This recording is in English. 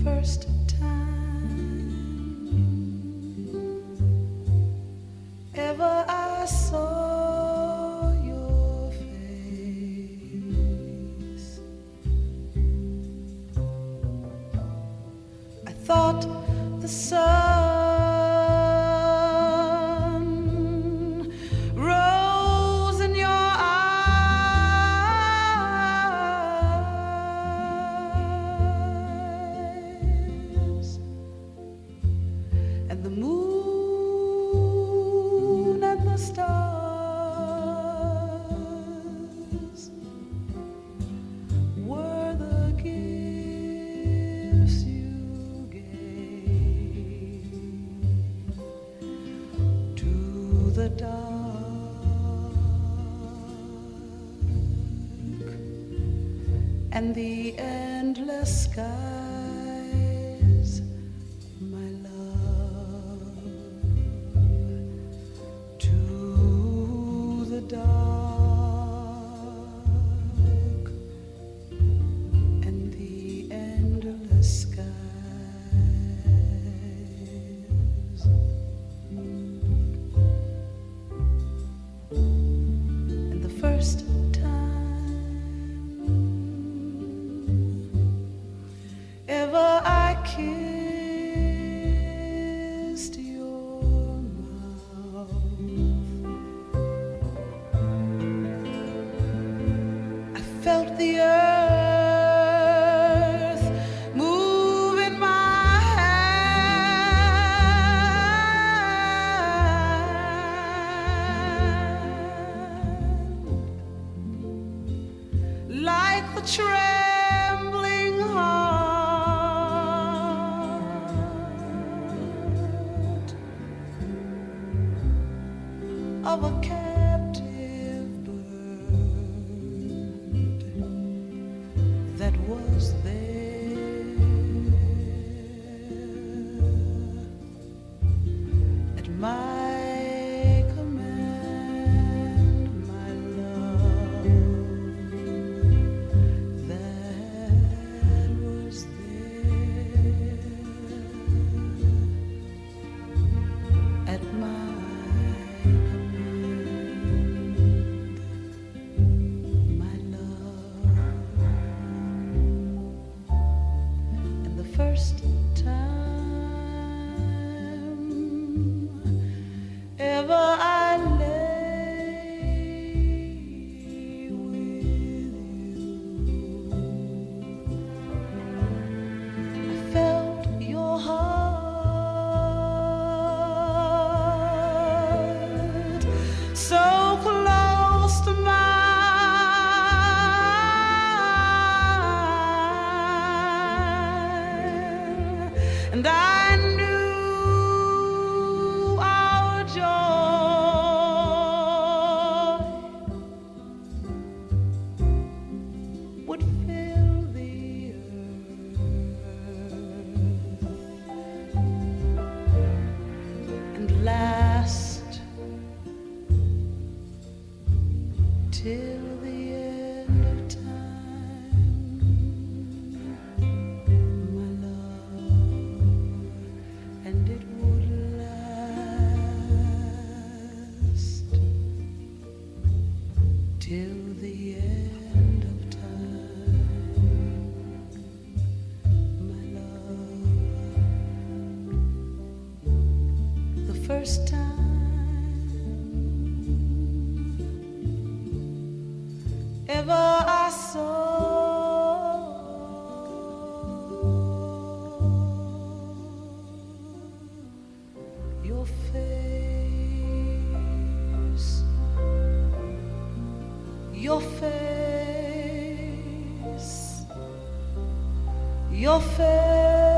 First time ever I saw your face, I thought the sun rose in your and the moon and the stars were the gifts you gave to the dark and the endless skies, my love. Dark and the endless skies, and the first time ever I kissed your mouth, felt the earth move in my hand, like the trembling heart of a captive bird that was there at my command, my love, that was there at my first time ever I lay with you, I felt your heart so close to mine. And I knew our joy would fill the earth and last till the end of time, my love, and it would last till the end of time, my love. The first time ever I saw your face, your face your face.